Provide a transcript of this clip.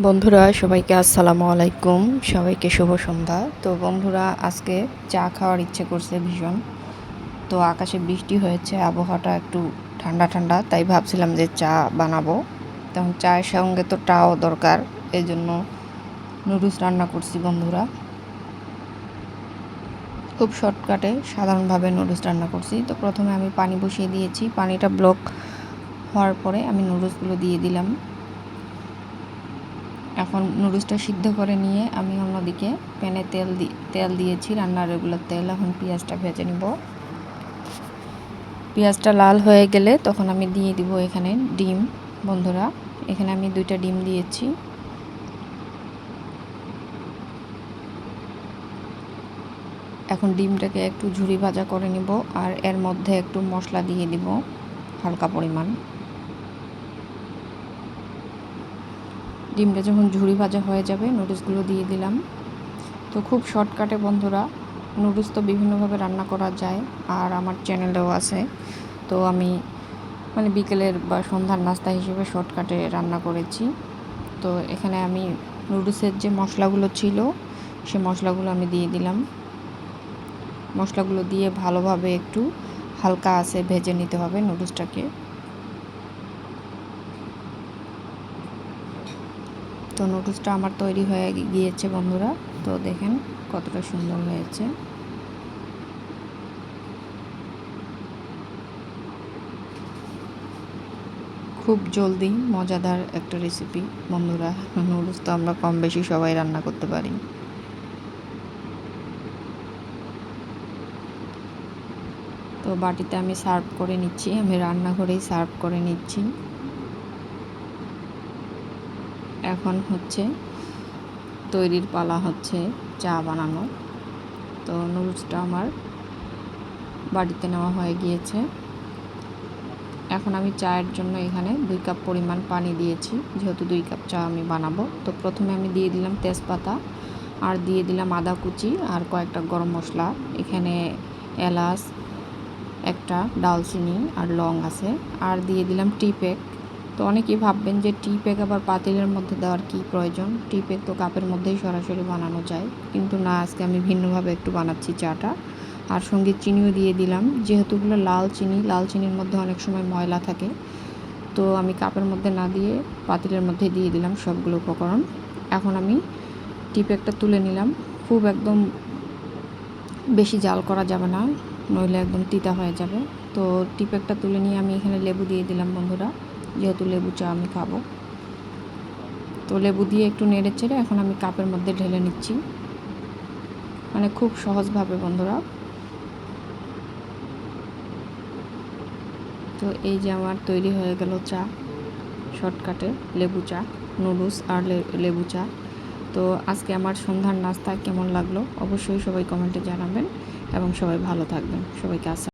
বন্ধুরা সবাইকে আসসালামু আলাইকুম, সবাইকে শুভ সন্ধ্যা। তো বন্ধুরা আজকে চা খাওয়ার ইচ্ছে করছে ভীষণ। তো আকাশে বৃষ্টি হয়েছে, আবহাওয়াটা একটু ঠান্ডা ঠান্ডা, তাই ভাবছিলাম যে চা বানাবো। তখন চায়ের সঙ্গে তো টাও দরকার, এই জন্য নুডলস রান্না করছি বন্ধুরা। খুব শর্টকাটে সাধারণভাবে নুডলস রান্না করছি। তো প্রথমে আমি পানি বসিয়ে দিয়েছি, পানিটা ব্লক হওয়ার পরে আমি নুডলসগুলো দিয়ে দিলাম। এখন নুডলসটা সিদ্ধ করে নিয়ে আমি অন্যদিকে প্যানে তেল দিয়েছি, রান্নার রেগুলার তেল। এখন পেঁয়াজটা ভেজে নিব। পেঁয়াজটা লাল হয়ে গেলে তখন আমি দিয়ে দিব এখানে ডিম। বন্ধুরা এখানে আমি 2টা ডিম দিয়েছি। এখন ডিমটাকে একটু ঝুরি ভাজা করে নিব, আর এর মধ্যে একটু মশলা দিয়ে দিব হালকা পরিমাণ। ডিমটা যখন ঝুরি ভাজা হয়ে যাবে নুডলসগুলো দিয়ে দিলাম। তো খুব শর্টকাটে বন্ধুরা, নুডলস তো বিভিন্নভাবে রান্না করা যায়, আর আমার চ্যানেলেও আছে। তো আমি বিকেলের বা সন্ধ্যার নাস্তা হিসেবে শর্টকাটে রান্না করেছি। তো এখানে আমি নুডলসের যে মশলাগুলো ছিল সে মশলাগুলো আমি দিয়ে দিলাম। মশলাগুলো দিয়ে ভালোভাবে একটু হালকা আঁচে ভেজে নিতে হবে নুডলসটাকে। তো নুডলসটা আমার তৈরি হয়ে গিয়েছে বন্ধুরা। তো দেখেন কতটা সুন্দর হয়েছে। খুব জলদি মজাদার একটা রেসিপি বন্ধুরা। নুডলস তো আমরা কম বেশি সবাই রান্না করতে পারি। তো বাটিতে আমি সার্ভ করে নিচ্ছি, আমি রান্নাঘরেই সার্ভ করে নিচ্ছি। এখন হচ্ছে তৈরির পালা, হচ্ছে চা বানানো। তো নুডলসটা আমার বাটিতে নেওয়া হয়ে গিয়েছে। এখন আমি চায়ের জন্য এখানে 2 কাপ পরিমাণ পানি দিয়েছি, যেহেতু 2 কাপ চা আমি বানাবো। তো প্রথমে আমি দিয়ে দিলাম তেজপাতা, আর দিয়ে দিলাম আদা কুচি আর কয়েকটা গরম মশলা। এখানে এলাচ, একটা দালচিনি আর লং আছে, আর দিয়ে দিলাম টি প্যাক। তো অনেকেই ভাববেন যে টি প্যাক আবার পাতিলের মধ্যে দেওয়ার কী প্রয়োজন, টি প্যাক তো কাপের মধ্যেই সরাসরি বানানো যায়। কিন্তু না, আজকে আমি ভিন্নভাবে একটু বানাচ্ছি চাটা। আর সঙ্গে চিনিও দিয়ে দিলাম, যেহেতু এগুলো লাল চিনির মধ্যে অনেক সময় ময়লা থাকে। তো আমি কাপের মধ্যে না দিয়ে পাতিলের মধ্যে দিয়ে দিলাম সবগুলো উপকরণ। এখন আমি টি প্যাকটা তুলে নিলাম। খুব একদম বেশি জাল করা যাবে না, নইলে একদম তিতা হয়ে যাবে। তো টি প্যাকটা তুলে নিয়ে আমি এখানে লেবু দিয়ে দিলাম বন্ধুরা, যেহেতু লেবু চা আমি খাবো। তো লেবু দিয়ে একটু নেড়ে চেড়ে এখন আমি কাপের মধ্যে ঢেলে নিচ্ছি, খুব সহজভাবে বন্ধুরা। তো এই যে আমার তৈরি হয়ে গেল চা, শর্টকাটে লেবু চা, নুডলস আর লেবু চা। তো আজকে আমার সন্ধ্যার নাস্তা কেমন লাগলো অবশ্যই সবাই কমেন্টে জানাবেন, এবং সবাই ভালো থাকবেন। সবাইকে